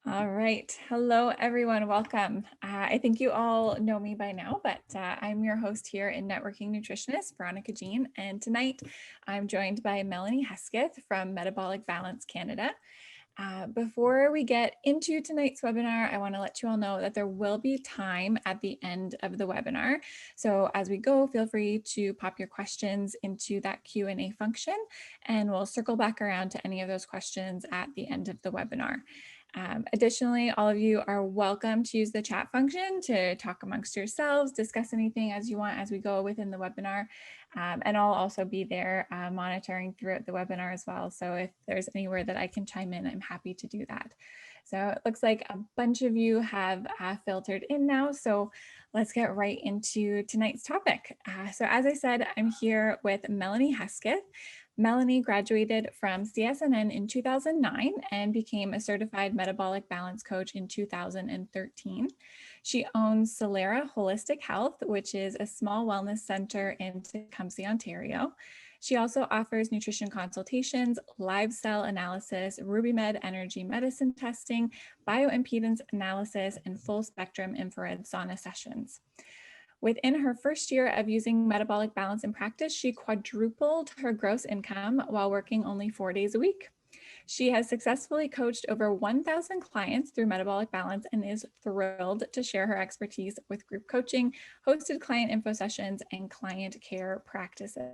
All right. Hello, everyone. Welcome. I think you all know me by now, but I'm your host here in Networking Nutritionist, Veronica Jean. And tonight I'm joined by Melanie Hesketh from Metabolic Balance Canada. Before we get into tonight's webinar, I want to let you all know that there will be time at the end of the webinar. So as we go, feel free to pop your questions into that Q&A function, and we'll circle back around to any of those questions at the end of the webinar. Additionally, all of you are welcome to use the chat function to talk amongst yourselves, discuss anything as you want as we go within the webinar. And I'll also be there monitoring throughout the webinar as well. So if there's anywhere that I can chime in, I'm happy to do that. So it looks like a bunch of you have filtered in now. So let's get right into tonight's topic. So as I said, I'm here with Melanie Hesketh. Melanie graduated from CSNN in 2009 and became a certified metabolic balance coach in 2013. She owns Solera Holistic Health, which is a small wellness center in Tecumseh, Ontario. She also offers nutrition consultations, live cell analysis, RubyMed energy medicine testing, bioimpedance analysis, and full spectrum infrared sauna sessions. Within her first year of using metabolic balance in practice, she quadrupled her gross income while working only 4 days a week. She has successfully coached over 1,000 clients through Metabolic Balance and is thrilled to share her expertise with group coaching, hosted client info sessions, and client care practices.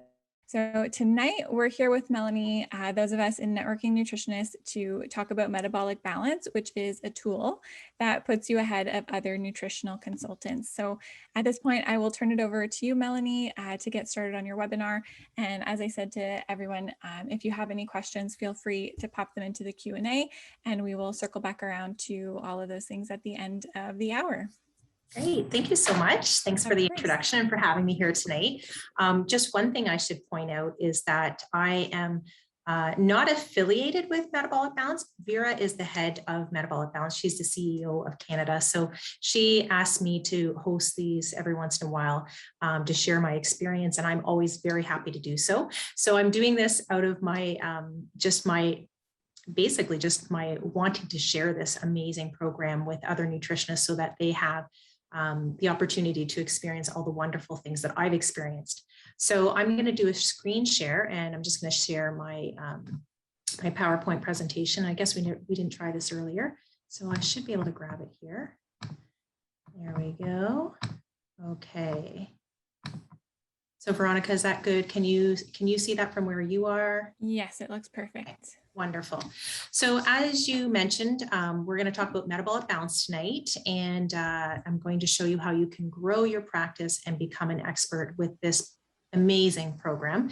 So tonight we're here with Melanie, those of us in Networking Nutritionists, to talk about metabolic balance, which is a tool that puts you ahead of other nutritional consultants. So at this point, I will turn it over to you, Melanie, to get started on your webinar. And as I said to everyone, if you have any questions, feel free to pop them into the Q&A, and we will circle back around to all of those things at the end of the hour. Great. Thank you so much. Thanks for the introduction and for having me here tonight. Just one thing I should point out is that I am not affiliated with Metabolic Balance. Vera is the head of Metabolic Balance. She's the CEO of Canada. So she asked me to host these every once in a while to share my experience, and I'm always very happy to do so. So I'm doing this out of my basically just my wanting to share this amazing program with other nutritionists so that they have the opportunity to experience all the wonderful things that I've experienced. So I'm going to do a screen share, and I'm just going to share my my PowerPoint presentation. I guess we didn't try this earlier, so I should be able to grab it here. There we go. Okay. So Veronica, is that good? Can you see that from where you are? Yes, it looks perfect. Okay. Wonderful. So as you mentioned, we're going to talk about metabolic balance tonight, and I'm going to show you how you can grow your practice and become an expert with this amazing program.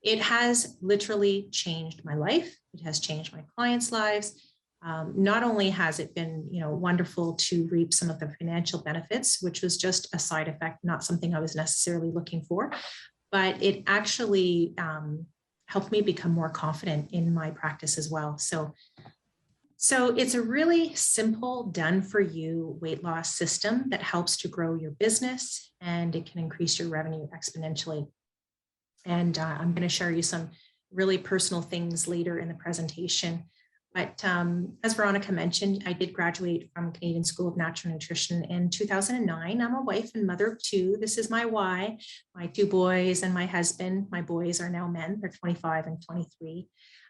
It has literally changed my life. It has changed my clients' lives. Not only has it been, wonderful to reap some of the financial benefits, which was just a side effect, not something I was necessarily looking for, but it actually helped me become more confident in my practice as well. So it's a really simple, done for you weight loss system that helps to grow your business, and it can increase your revenue exponentially. And I'm going to share you some really personal things later in the presentation. But as Veronica mentioned, I did graduate from Canadian School of Natural Nutrition in 2009. I'm a wife and mother of two. This is my why, my two boys and my husband. My boys are now men. They're 25 and 23.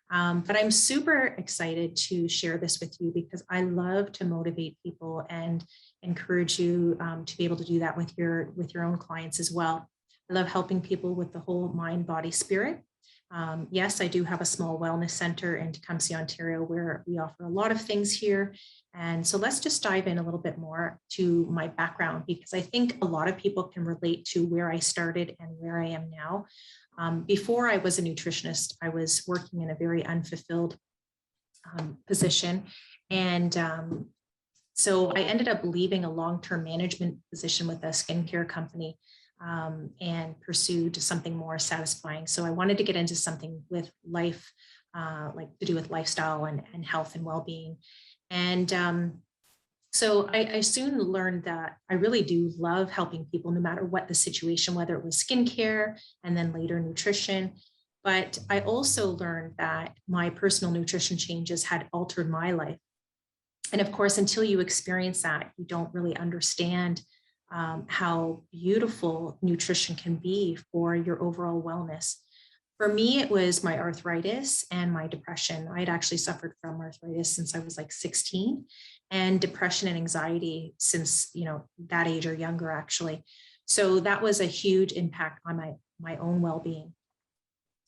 But I'm super excited to share this with you because I love to motivate people and encourage you to be able to do that with your own clients as well. I love helping people with the whole mind, body, spirit. Yes, I do have a small wellness center in Tecumseh, Ontario, where we offer a lot of things here. And so let's just dive in a little bit more to my background, because I think a lot of people can relate to where I started and where I am now. Before I was a nutritionist, I was working in a very unfulfilled position. And so I ended up leaving a long-term management position with a skincare company and pursued something more satisfying. So I wanted to get into something with life, like to do with lifestyle and health and well-being. And so I soon learned that I really do love helping people no matter what the situation, whether it was skincare and then later nutrition. But I also learned that my personal nutrition changes had altered my life. And of course, until you experience that, you don't really understand how beautiful nutrition can be for your overall wellness. For me, it was my arthritis and my depression. I had actually suffered from arthritis since I was like 16, and depression and anxiety since, that age or younger, actually. So that was a huge impact on my own well-being.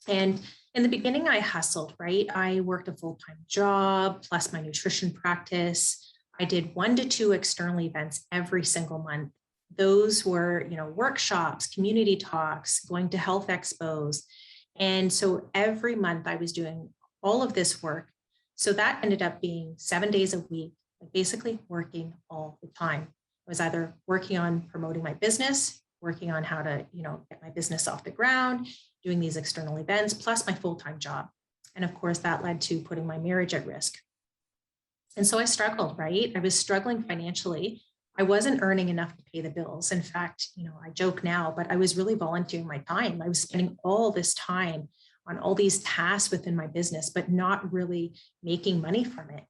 And in the beginning, I hustled, right? I worked a full-time job plus my nutrition practice. I did 1 to 2 external events every single month. Those were, workshops, community talks, going to health expos. And so every month I was doing all of this work. So that ended up being 7 days a week, basically working all the time. I was either working on promoting my business, working on how to, get my business off the ground, doing these external events, plus my full-time job. And of course, that led to putting my marriage at risk. And so I struggled, right? I was struggling financially. I wasn't earning enough to pay the bills. In fact, I joke now, but I was really volunteering my time. I was spending all this time on all these tasks within my business, but not really making money from it.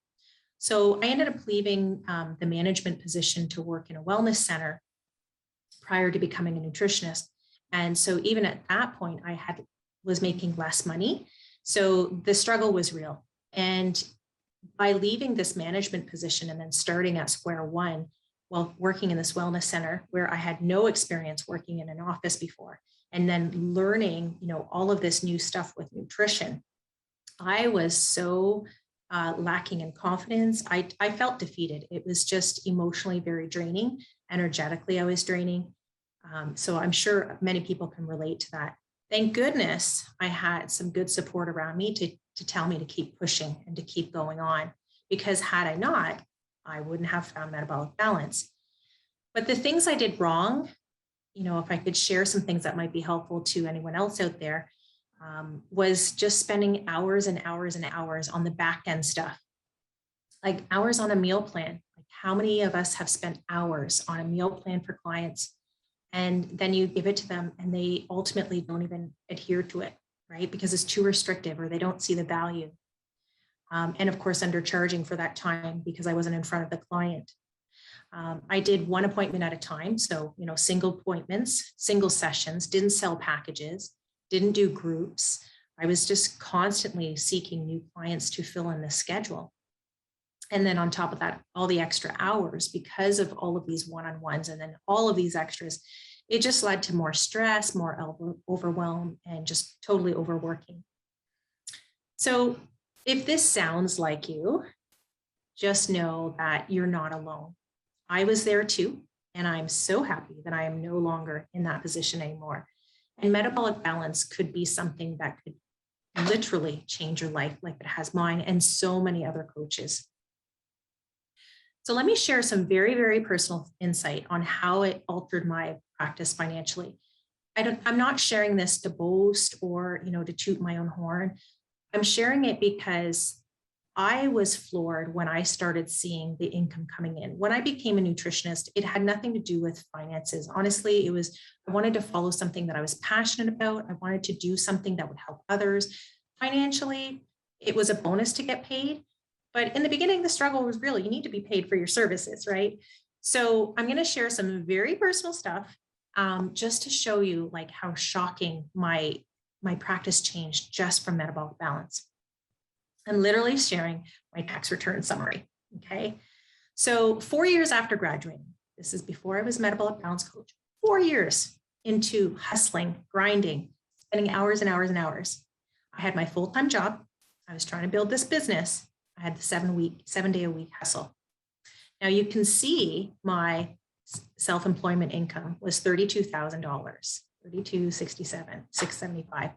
So I ended up leaving the management position to work in a wellness center prior to becoming a nutritionist. And so even at that point, was making less money. So the struggle was real. And by leaving this management position and then starting at square one, while working in this wellness center where I had no experience working in an office before, and then learning, all of this new stuff with nutrition, I was so lacking in confidence. I felt defeated. It was just emotionally very draining. Energetically, I was draining. So I'm sure many people can relate to that. Thank goodness I had some good support around me to tell me to keep pushing and to keep going on, because had I not, I wouldn't have found metabolic balance. But the things I did wrong, if I could share some things that might be helpful to anyone else out there, was just spending hours and hours and hours on the back end stuff, like hours on a meal plan. Like, how many of us have spent hours on a meal plan for clients? And then you give it to them and they ultimately don't even adhere to it, right? Because it's too restrictive or they don't see the value. And of course, undercharging for that time because I wasn't in front of the client. I did one appointment at a time. So, single appointments, single sessions, didn't sell packages, didn't do groups. I was just constantly seeking new clients to fill in the schedule. And then on top of that, all the extra hours because of all of these one-on-ones and then all of these extras, it just led to more stress, more overwhelm, and just totally overworking. So if this sounds like you, just know that you're not alone. I was there too, and I'm so happy that I am no longer in that position anymore. And metabolic balance could be something that could literally change your life like it has mine and so many other coaches. So let me share some very, very personal insight on how it altered my practice financially. I'm not sharing this to boast or, to toot my own horn. I'm sharing it because I was floored when I started seeing the income coming in. When I became a nutritionist, it had nothing to do with finances. Honestly, I wanted to follow something that I was passionate about. I wanted to do something that would help others. Financially, it was a bonus to get paid. But in the beginning, the struggle was real. You need to be paid for your services, right? So I'm going to share some very personal stuff just to show you like how shocking my practice changed just from metabolic balance. I'm literally sharing my tax return summary. Okay. So 4 years after graduating, this is before I was a metabolic balance coach, 4 years into hustling, grinding, spending hours and hours and hours. I had my full-time job. I was trying to build this business. I had the 7-day-a-week hustle. Now you can see my self-employment income was $32,000, $32,677, $675.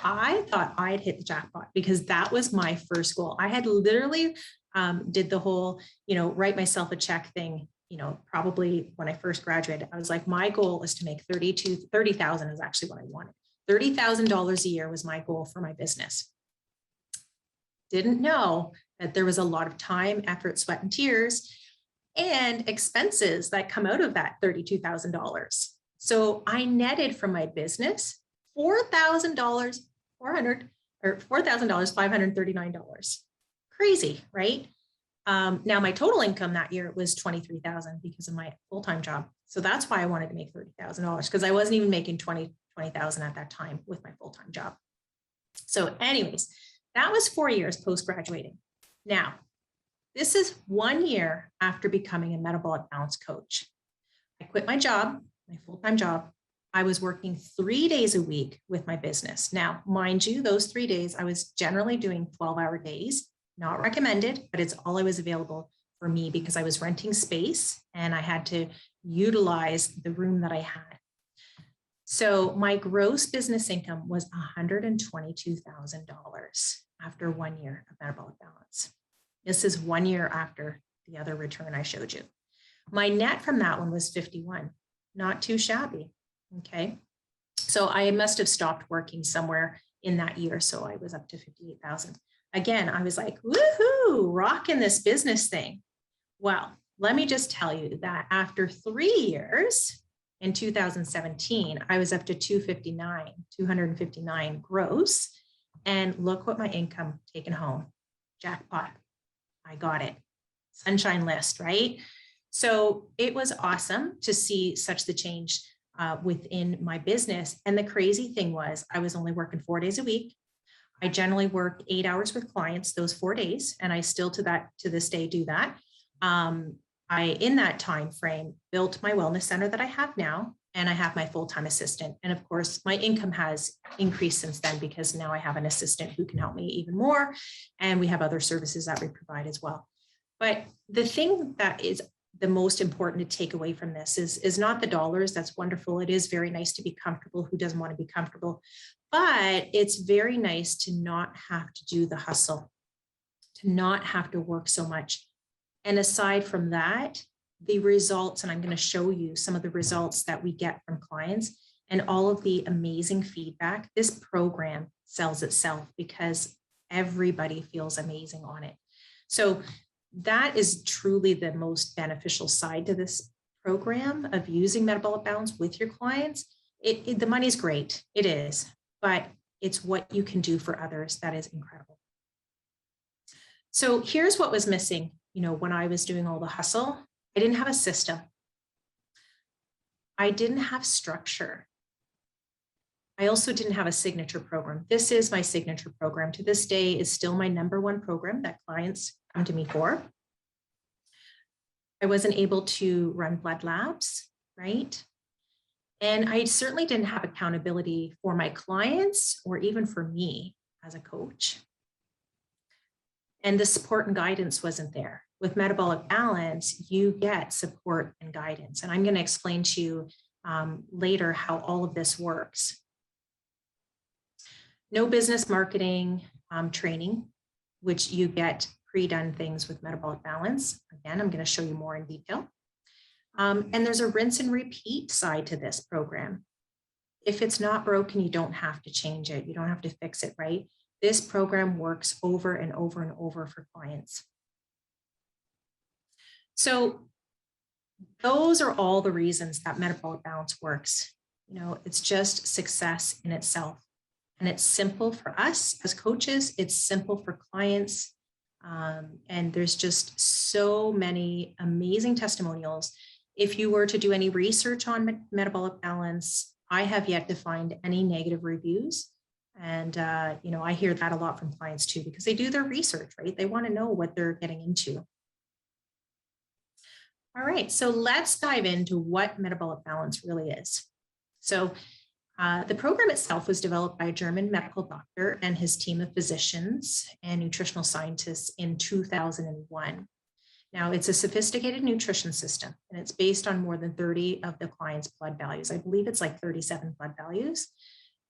I thought I'd hit the jackpot because that was my first goal. I had literally did the whole, write myself a check thing, probably when I first graduated. I was like, my goal is to make 30,000 is actually what I wanted. $30,000 a year was my goal for my business. Didn't know that there was a lot of time, effort, sweat, and tears and expenses that come out of that $32,000. So I netted from my business $4,000, $539. Crazy, right? Now my total income that year was $23,000 because of my full-time job. So that's why I wanted to make $30,000 because I wasn't even making $20,000 at that time with my full-time job. So anyways, that was 4 years post-graduating. Now, this is 1 year after becoming a metabolic balance coach. I quit my job, my full-time job. I was working 3 days a week with my business. Now, mind you, those 3 days, I was generally doing 12-hour days, not recommended, but it's all I was available for me because I was renting space and I had to utilize the room that I had. So my gross business income was $122,000 after 1 year of metabolic balance. This is 1 year after the other return I showed you. My net from that one was 51, not too shabby. Okay. So I must have stopped working somewhere in that year. So I was up to 58,000. Again, I was like, woohoo, rocking this business thing. Well, let me just tell you that after 3 years in 2017, I was up to 259 gross. And look what my income taken home. Jackpot. I got it. Sunshine list, right? So it was awesome to see such the change within my business. And the crazy thing was I was only working 4 days a week. I generally work 8 hours with clients those 4 days. And I still to this day do that. In that time frame, built my wellness center that I have now, and I have my full-time assistant. And of course, my income has increased since then because now I have an assistant who can help me even more. And we have other services that we provide as well. But the thing that is the most important to take away from this is not the dollars. That's wonderful. It is very nice to be comfortable. Who doesn't want to be comfortable? But it's very nice to not have to do the hustle, to not have to work so much. And aside from that, the results, and I'm going to show you some of the results that we get from clients and all of the amazing feedback. This program sells itself because everybody feels amazing on it. So that is truly the most beneficial side to this program of using metabolic balance with your clients. The money's great, it is, but it's what you can do for others that is incredible. So here's what was missing. When I was doing all the hustle, I didn't have a system. I didn't have structure. I also didn't have a signature program. This is my signature program. To this day, is still my #1 program that clients come to me for. I wasn't able to run blood labs, right? And I certainly didn't have accountability for my clients or even for me as a coach. And the support and guidance wasn't there. With Metabolic Balance, you get support and guidance. And I'm going to explain to you later how all of this works. No business marketing training, which you get pre-done things with Metabolic Balance. Again, I'm going to show you more in detail. And there's a rinse and repeat side to this program. If it's not broken, you don't have to change it. You don't have to fix it, right? This program works over and over and over for clients. So those are all the reasons that Metabolic Balance works. It's just success in itself. And it's simple for us as coaches. It's simple for clients. And there's just so many amazing testimonials. If you were to do any research on Metabolic Balance, I have yet to find any negative reviews. And, I hear that a lot from clients too, because they do their research, right? They want to know what they're getting into. All right, so let's dive into what Metabolic Balance really is. So the program itself was developed by a German medical doctor and his team of physicians and nutritional scientists in 2001. Now, it's a sophisticated nutrition system, and it's based on more than 30 of the client's blood values. I believe it's like 37 blood values.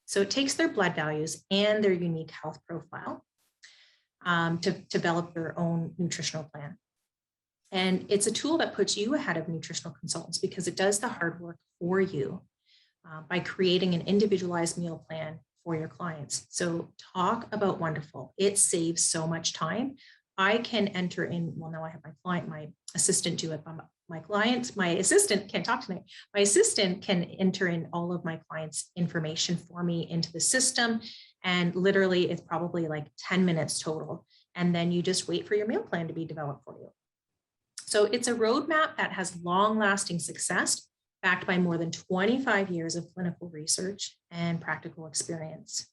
So it takes their blood values and their unique health profile to develop their own nutritional plan. And it's a tool that puts you ahead of nutritional consultants because it does the hard work for you by creating an individualized meal plan for your clients. So talk about wonderful. It saves so much time. I can enter in, well, now I have my assistant do it, but my assistant can't talk tonight. My assistant can enter in all of my clients' information for me into the system. And literally it's probably like 10 minutes total. And then you just wait for your meal plan to be developed for you. So it's a roadmap that has long-lasting success, backed by more than 25 years of clinical research and practical experience.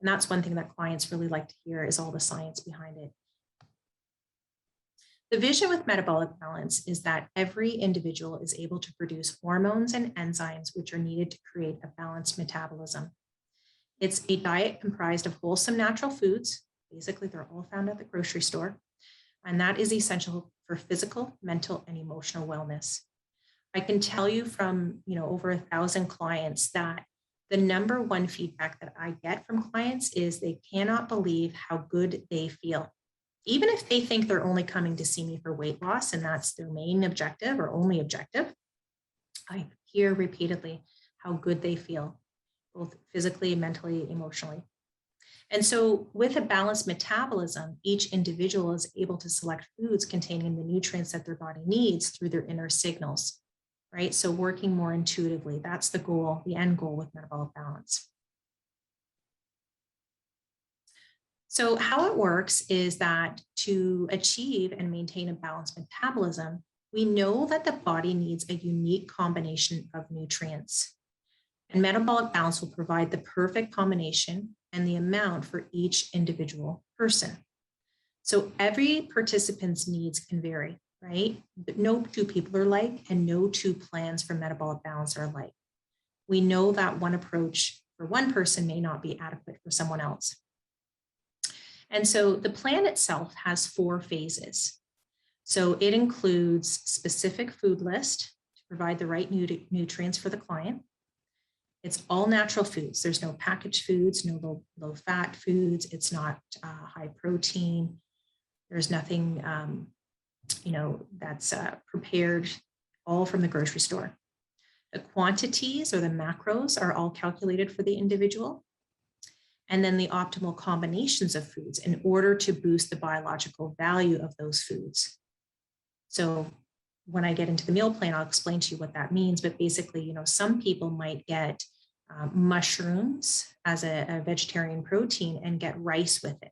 And that's one thing that clients really like to hear, is all the science behind it. The vision with metabolic balance is that every individual is able to produce hormones and enzymes which are needed to create a balanced metabolism. It's a diet comprised of wholesome natural foods. Basically, they're all found at the grocery store. And that is essential for physical, mental, and emotional wellness. I can tell you from over 1,000 clients that the number one feedback that I get from clients is they cannot believe how good they feel. Even if they think they're only coming to see me for weight loss and that's their main objective or only objective, I hear repeatedly how good they feel, both physically, mentally, emotionally. And so with a balanced metabolism, each individual is able to select foods containing the nutrients that their body needs through their inner signals, right? So working more intuitively, that's the goal, the end goal with metabolic balance. So how it works is that to achieve and maintain a balanced metabolism, we know that the body needs a unique combination of nutrients. And metabolic balance will provide the perfect combination and the amount for each individual person. So every participant's needs can vary, right? But no two people are alike, and no two plans for metabolic balance are alike. We know that one approach for one person may not be adequate for someone else. And so the plan itself has 4 phases. So it includes specific food list to provide the right nutrients for the client. It's all natural foods. There's no packaged foods, no low fat foods. It's not high protein. There's nothing, that's prepared all from the grocery store. The quantities or the macros are all calculated for the individual. And then the optimal combinations of foods in order to boost the biological value of those foods. So when I get into the meal plan, I'll explain to you what that means. But basically, some people might get mushrooms as a vegetarian protein and get rice with it.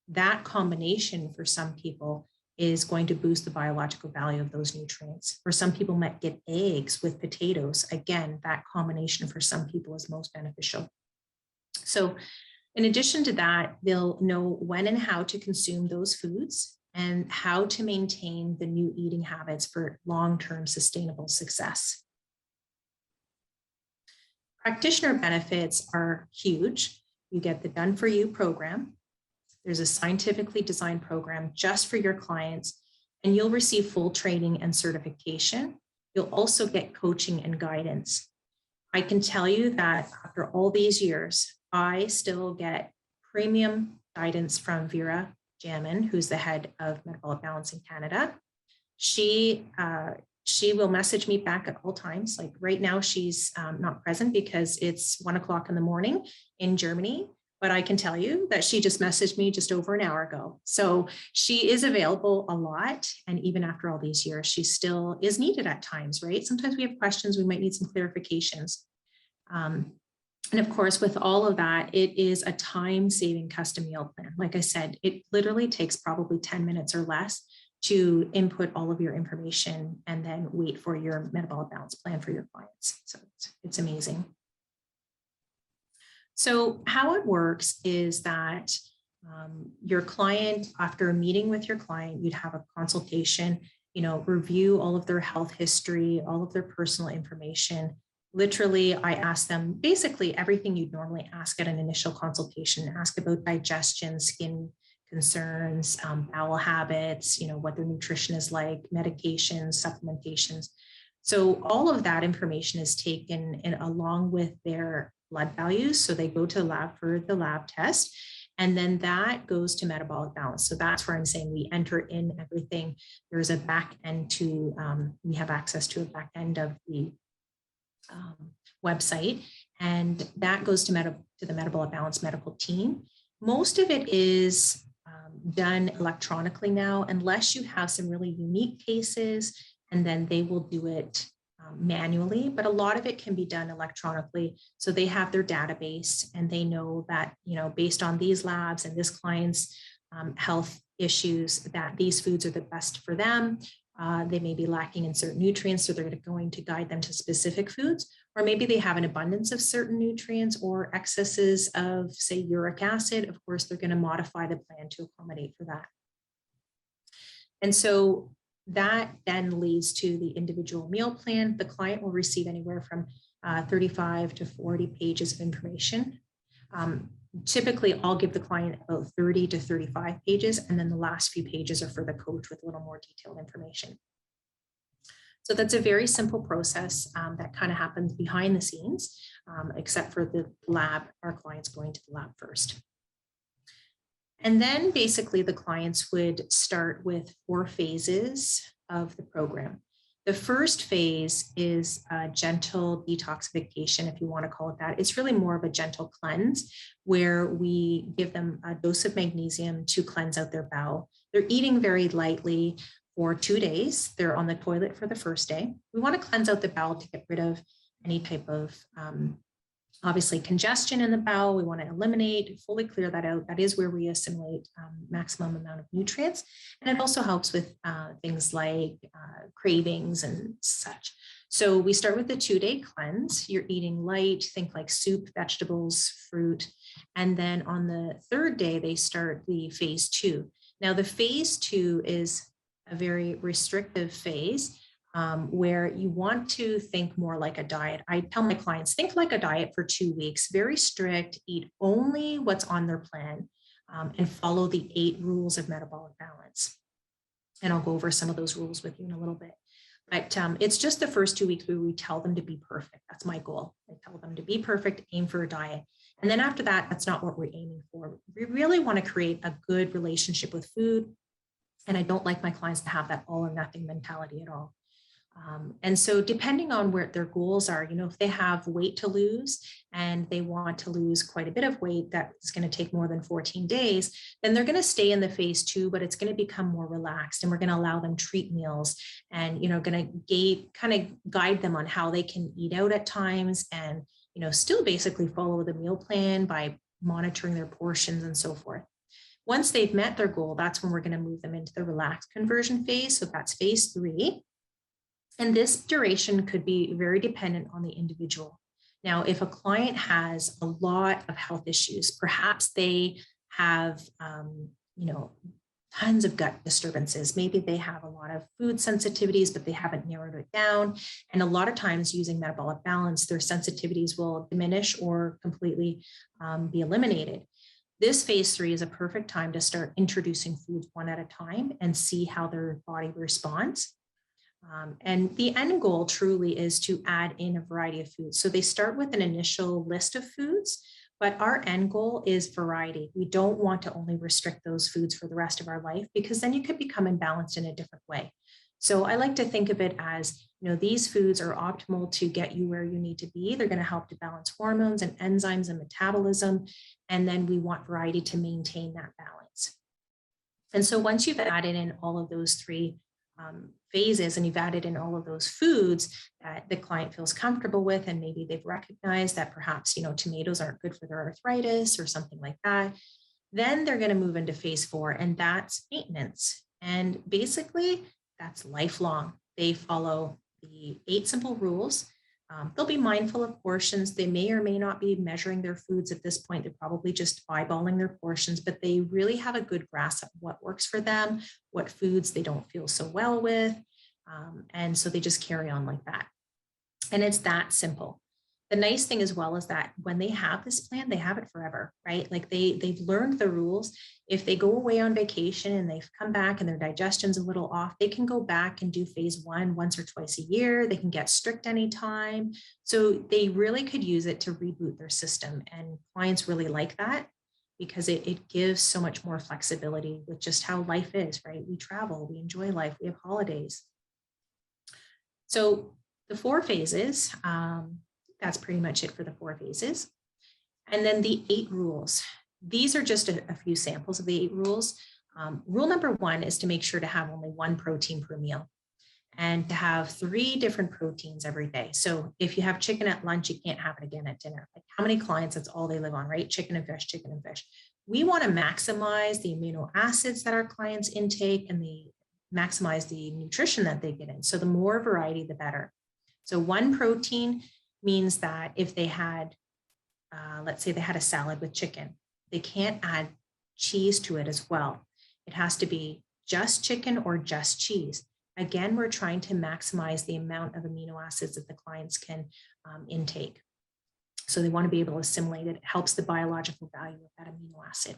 That combination for some people is going to boost the biological value of those nutrients. For some people might get eggs with potatoes. Again, that combination for some people is most beneficial. So in addition to that, they'll know when and how to consume those foods and how to maintain the new eating habits for long-term sustainable success. Practitioner benefits are huge. You get the Done For You program. There's a scientifically designed program just for your clients, and you'll receive full training and certification. You'll also get coaching and guidance. I can tell you that after all these years, I still get premium guidance from Vera Jamin, who's the head of Metabolic Balance in Canada. She will message me back at all times. Like right now, she's not present because it's 1 o'clock in the morning in Germany. But I can tell you that she just messaged me just over an hour ago. So she is available a lot. And even after all these years, she still is needed at times, right? Sometimes we have questions, we might need some clarifications. And of course, with all of that, it is a time-saving custom meal plan. Like I said, it literally takes probably 10 minutes or less to input all of your information and then wait for your metabolic balance plan for your clients. So it's amazing. So how it works is that your client, after a meeting with your client, you'd have a consultation, review all of their health history, all of their personal information. Literally, I ask them basically everything you'd normally ask at an initial consultation. Ask about digestion, skin concerns, bowel habits, what their nutrition is like, medications, supplementations. So all of that information is taken in along with their blood values. So they go to the lab for the lab test, and then that goes to metabolic balance. So that's where I'm saying we enter in everything. There's a back end to, we have access to a back end of the website, and that goes to the Metabolic Balance medical team. Most of it is done electronically now, unless you have some really unique cases, and then they will do it manually, but a lot of it can be done electronically. So they have their database and they know that, based on these labs and this client's health issues, that these foods are the best for them. They may be lacking in certain nutrients, so they're going to guide them to specific foods, or maybe they have an abundance of certain nutrients or excesses of, say, uric acid. Of course, they're going to modify the plan to accommodate for that. And so that then leads to the individual meal plan. The client will receive anywhere from 35 to 40 pages of information. Typically, I'll give the client about 30 to 35 pages, and then the last few pages are for the coach with a little more detailed information. So that's a very simple process that kind of happens behind the scenes, except for the lab, our clients going to the lab first. And then basically the clients would start with 4 phases of the program. The first phase is a gentle detoxification, if you want to call it that. It's really more of a gentle cleanse where we give them a dose of magnesium to cleanse out their bowel. They're eating very lightly for 2 days. They're on the toilet for the first day. We want to cleanse out the bowel to get rid of any type of obviously congestion in the bowel. We want to eliminate, fully clear that out. That is where we assimilate maximum amount of nutrients. And it also helps with things like cravings and such. So we start with the 2-day cleanse. You're eating light, think like soup, vegetables, fruit. And then on the 3rd day, they start the phase 2. Now the phase 2 is a very restrictive phase. Where you want to think more like a diet. I tell my clients, think like a diet for 2 weeks, very strict, eat only what's on their plan, and follow the 8 rules of metabolic balance. And I'll go over some of those rules with you in a little bit. But it's just the first 2 weeks where we tell them to be perfect. That's my goal. I tell them to be perfect, aim for a diet. And then after that, that's not what we're aiming for. We really want to create a good relationship with food. And I don't like my clients to have that all or nothing mentality at all. And so depending on where their goals are, if they have weight to lose and they want to lose quite a bit of weight that is going to take more than 14 days, then they're going to stay in the phase 2, but it's going to become more relaxed, and we're going to allow them treat meals and, going to kind of guide them on how they can eat out at times and, still basically follow the meal plan by monitoring their portions and so forth. Once they've met their goal, that's when we're going to move them into the relaxed conversion phase. So that's phase 3. And this duration could be very dependent on the individual. Now, if a client has a lot of health issues, perhaps they have, tons of gut disturbances. Maybe they have a lot of food sensitivities, but they haven't narrowed it down. And a lot of times using metabolic balance, their sensitivities will diminish or completely be eliminated. This phase 3 is a perfect time to start introducing foods one at a time and see how their body responds. And the end goal truly is to add in a variety of foods. So they start with an initial list of foods, but our end goal is variety. We don't want to only restrict those foods for the rest of our life, because then you could become imbalanced in a different way. So I like to think of it as, these foods are optimal to get you where you need to be. They're going to help to balance hormones and enzymes and metabolism. And then we want variety to maintain that balance. And so once you've added in all of those 3 phases, and you've added in all of those foods that the client feels comfortable with, and maybe they've recognized that perhaps, tomatoes aren't good for their arthritis or something like that, then they're going to move into phase 4, and that's maintenance. And basically, that's lifelong. They follow the 8 simple rules. They'll be mindful of portions. They may or may not be measuring their foods at this point. They're probably just eyeballing their portions, but they really have a good grasp of what works for them, what foods they don't feel so well with. And so they just carry on like that. And it's that simple. The nice thing as well is that when they have this plan, they have it forever, right? Like they've learned the rules. If they go away on vacation and they've come back and their digestion's a little off, they can go back and do phase 1 once or twice a year. They can get strict anytime. So they really could use it to reboot their system. And clients really like that because it gives so much more flexibility with just how life is, right? We travel, we enjoy life, we have holidays. So the 4 phases, that's pretty much it for the 4 phases. And then the 8 rules. These are just a few samples of the 8 rules. Rule number 1 is to make sure to have only 1 protein per meal and to have 3 different proteins every day. So if you have chicken at lunch, you can't have it again at dinner. Like how many clients, that's all they live on, right? Chicken and fish, chicken and fish. we want to maximize the amino acids that our clients intake and maximize the nutrition that they get in. So the more variety, the better. So one protein means that if they had, let's say they had a salad with chicken, they can't add cheese to it as well. It has to be just chicken or just cheese. Again, we're trying to maximize the amount of amino acids that the clients can intake. So they want to be able to assimilate it. It helps the biological value of that amino acid.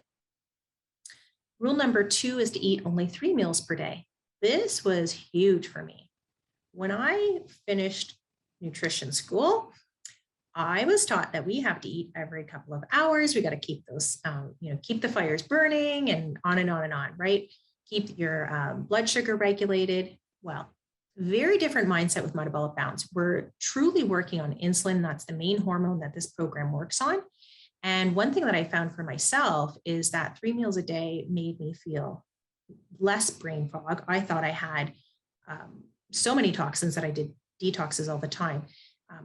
Rule number 2 is to eat only 3 meals per day. This was huge for me. When I finished nutrition school, I was taught that we have to eat every couple of hours. We got to keep those, keep the fires burning and on and on and on, right? Keep your blood sugar regulated. Well, very different mindset with metabolic balance. We're truly working on insulin. That's the main hormone that this program works on. And one thing that I found for myself is that 3 meals a day made me feel less brain fog. I thought I had so many toxins that I did detoxes all the time.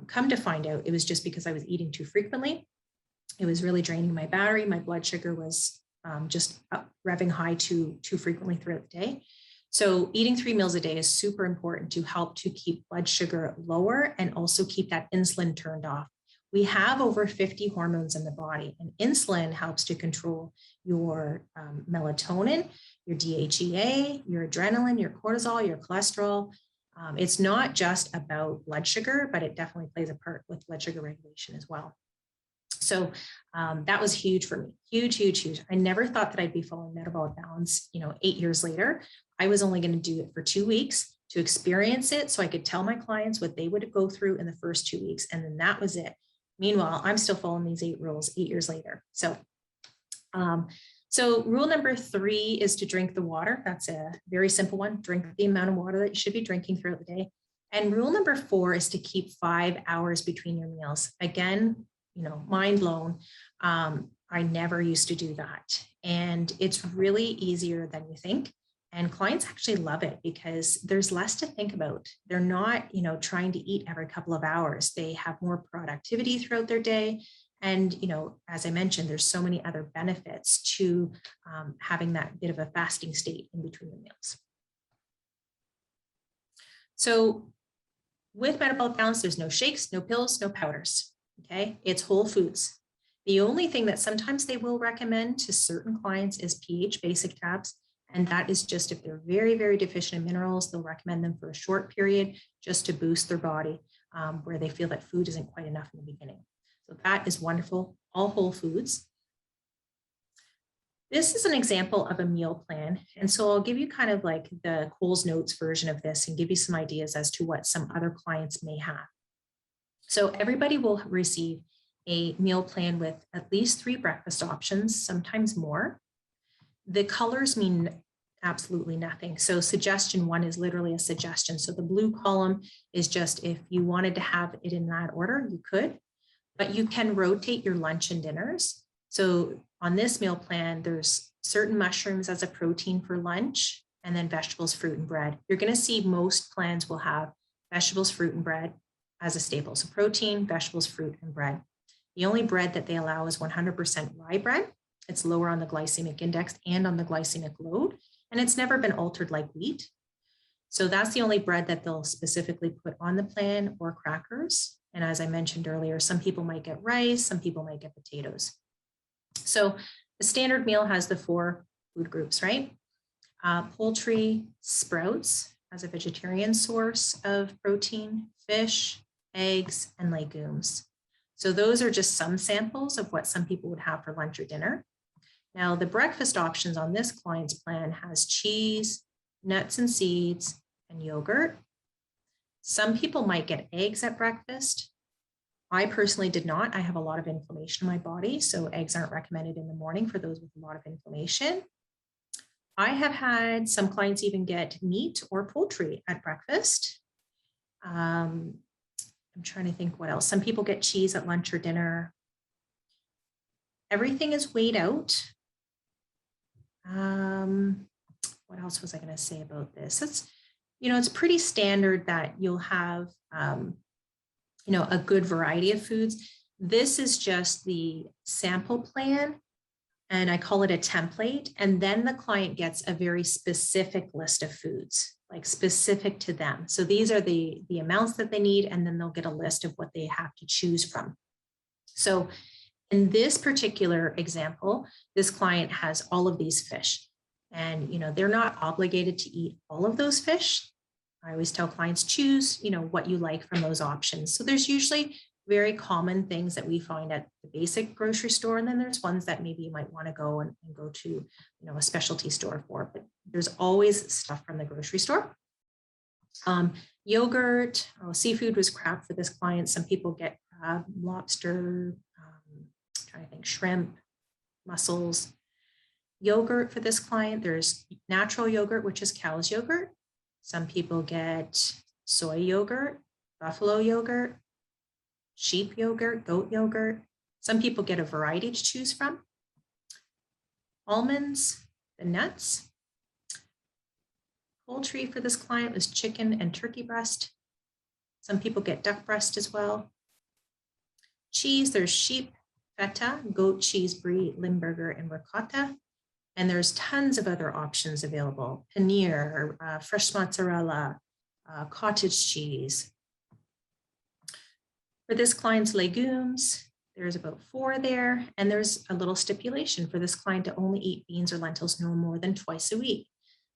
Come to find out, it was just because I was eating too frequently. It was really draining my battery. My blood sugar was just revving high too frequently throughout the day. So eating 3 meals a day is super important to help to keep blood sugar lower and also keep that insulin turned off. We have over 50 hormones in the body, and insulin helps to control your melatonin, your DHEA, your adrenaline, your cortisol, your cholesterol. It's not just about blood sugar, but it definitely plays a part with blood sugar regulation as well. So that was huge for me. Huge, huge, huge. I never thought that I'd be following metabolic balance, 8 years later. I was only going to do it for 2 weeks to experience it so I could tell my clients what they would go through in the first 2 weeks. And then that was it. Meanwhile, I'm still following these 8 rules 8 years later. So rule number 3 is to drink the water. That's a very simple one. Drink the amount of water that you should be drinking throughout the day. And rule number 4 is to keep 5 hours between your meals. Again, mind blown. I never used to do that. And it's really easier than you think. And clients actually love it because there's less to think about. They're not, trying to eat every couple of hours. They have more productivity throughout their day. And, as I mentioned, there's so many other benefits to having that bit of a fasting state in between the meals. So with metabolic balance, there's no shakes, no pills, no powders. Okay, it's whole foods. The only thing that sometimes they will recommend to certain clients is pH basic tabs. And that is just if they're very, very deficient in minerals, they'll recommend them for a short period just to boost their body where they feel that food isn't quite enough in the beginning. So that is wonderful, all whole foods. This is an example of a meal plan. And so I'll give you kind of like the Coles Notes version of this and give you some ideas as to what some other clients may have. So everybody will receive a meal plan with at least 3 breakfast options, sometimes more. The colors mean absolutely nothing. So suggestion 1 is literally a suggestion. So the blue column is just if you wanted to have it in that order, you could, but you can rotate your lunch and dinners. So on this meal plan, there's certain mushrooms as a protein for lunch and then vegetables, fruit, and bread. You're going to see most plans will have vegetables, fruit, and bread as a staple. So protein, vegetables, fruit, and bread. The only bread that they allow is 100% rye bread. It's lower on the glycemic index and on the glycemic load, and it's never been altered like wheat. So that's the only bread that they'll specifically put on the plan, or crackers. And as I mentioned earlier, some people might get rice, some people might get potatoes. So the standard meal has the 4 food groups, right? Poultry, sprouts as a vegetarian source of protein, fish, eggs, and legumes. So those are just some samples of what some people would have for lunch or dinner. Now, the breakfast options on this client's plan has cheese, nuts and seeds, and yogurt. Some people might get eggs at breakfast. I personally did not. I have a lot of inflammation in my body, so eggs aren't recommended in the morning for those with a lot of inflammation. I have had some clients even get meat or poultry at breakfast. I'm trying to think what else. Some people get cheese at lunch or dinner. Everything is weighed out. What else was I going to say about this? It's pretty standard that you'll have, a good variety of foods. This is just the sample plan. and I call it a template. And then the client gets a very specific list of foods, like specific to them. So these are the amounts that they need, and then they'll get a list of what they have to choose from. So in this particular example, this client has all of these fish, and they're not obligated to eat all of those fish. I always tell clients, choose what you like from those options. So there's usually very common things that we find at the basic grocery store, and then there's ones that maybe you might want to go and go to a specialty store for, but there's always stuff from the grocery store. Yogurt, seafood was crap for this client. Some people get crab, lobster, trying to think, shrimp, mussels. Yogurt for this client, there's natural yogurt, which is cow's yogurt. Some people get soy yogurt, buffalo yogurt, sheep yogurt, goat yogurt. Some people get a variety to choose from. Almonds, the nuts. Poultry for this client was chicken and turkey breast. Some people get duck breast as well. Cheese, there's sheep, feta, goat cheese, brie, Limburger, and ricotta. And there's tons of other options available. Paneer, fresh mozzarella, cottage cheese. For this client's legumes, there's about 4 there. And there's a little stipulation for this client to only eat beans or lentils no more than twice a week.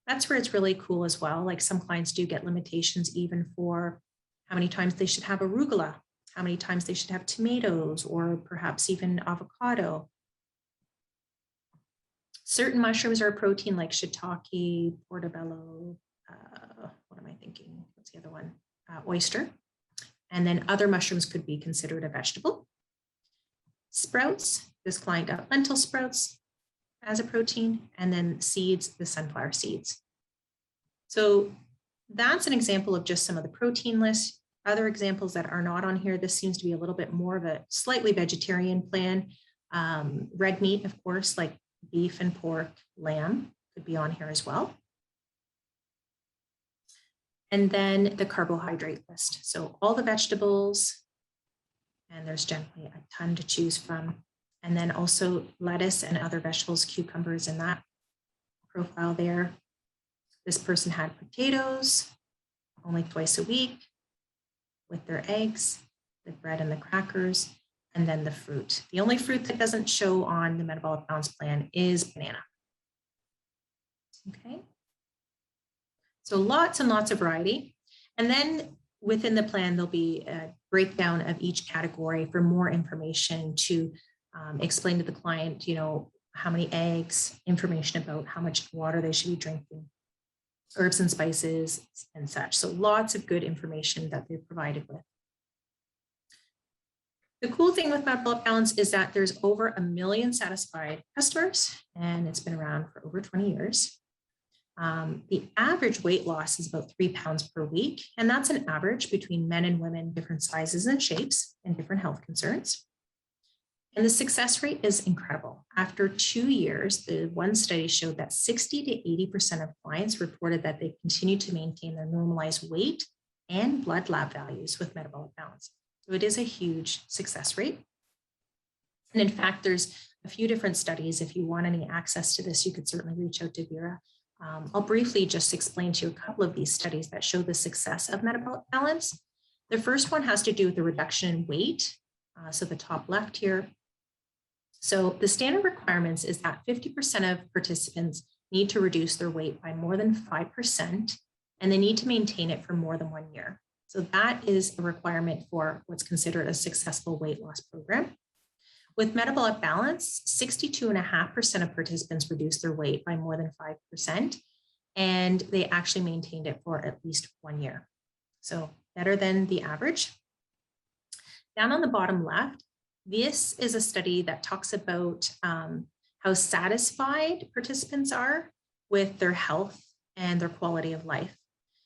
That's where it's really cool as well. Like some clients do get limitations even for how many times they should have arugula, how many times they should have tomatoes, or perhaps even avocado. Certain mushrooms are a protein like shiitake, portobello, what am I thinking? What's the other one? Oyster. And then other mushrooms could be considered a vegetable. Sprouts, this client got lentil sprouts as a protein, and then seeds, the sunflower seeds. So that's an example of just some of the protein lists. Other examples that are not on here, this seems to be a little bit more of a slightly vegetarian plan. Red meat, of course, like beef and pork, lamb could be on here as well. And then the carbohydrate list. So all the vegetables, and there's generally a ton to choose from. And then also lettuce and other vegetables, cucumbers in that profile there. This person had potatoes only twice a week with their eggs, the bread and the crackers, and then the fruit. The only fruit that doesn't show on the metabolic balance plan is banana. Okay. So lots and lots of variety. And then within the plan, there'll be a breakdown of each category for more information to explain to the client, how many eggs, information about how much water they should be drinking, herbs and spices and such. So lots of good information that they're provided with. The cool thing with Metabolic Balance is that there's over 1 million satisfied customers, and it's been around for over 20 years. The average weight loss is about 3 pounds per week, and that's an average between men and women, different sizes and shapes, and different health concerns. And the success rate is incredible. After 2 years, the one study showed that 60 to 80% of clients reported that they continue to maintain their normalized weight and blood lab values with Metabolic Balance. So it is a huge success rate. And in fact, there's a few different studies. If you want any access to this, you could certainly reach out to Vera. I'll briefly just explain to you a couple of these studies that show the success of Metabolic Balance. The first one has to do with the reduction in weight. So the top left here. So the standard requirements is that 50% of participants need to reduce their weight by more than 5%, and they need to maintain it for more than 1 year. So that is a requirement for what's considered a successful weight loss program. With Metabolic Balance, 62.5% of participants reduced their weight by more than 5%, and they actually maintained it for at least 1 year. So better than the average. Down on the bottom left, this is a study that talks about how satisfied participants are with their health and their quality of life.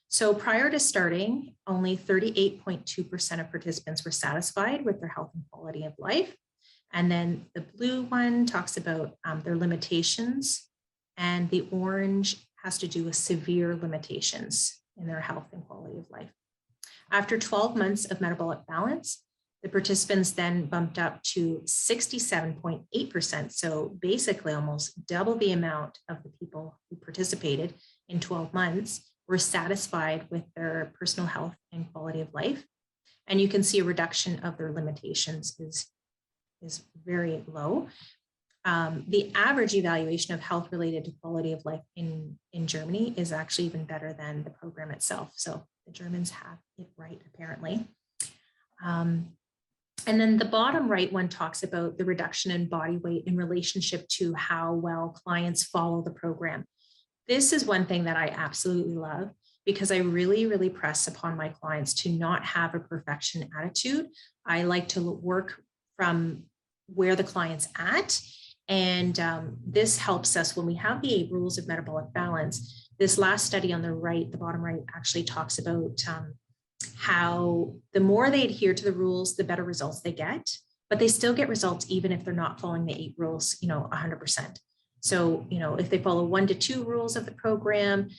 So prior to starting, only 38.2% of participants were satisfied with their health and quality of life. And then the blue one talks about their limitations, and the orange has to do with severe limitations in their health and quality of life. After 12 months of Metabolic Balance, The participants then bumped up to 67.8%. So basically almost double the amount of the people who participated in 12 months were satisfied with their personal health and quality of life. And you can see a reduction of their limitations is very low. The average evaluation of health related to quality of life in Germany is actually even better than the program itself. So the Germans have it right, apparently. And then the bottom right one talks about the reduction in body weight in relationship to how well clients follow the program. This is one thing that I absolutely love, because I really, really press upon my clients to not have a perfection attitude. I like to work from where the client's at. And this helps us when we have the 8 rules of metabolic balance. This last study on the right, the bottom right, actually talks about how the more they adhere to the rules, the better results they get, but they still get results even if they're not following the 8 rules, 100%. So, if they follow 1 to 2 rules of the program,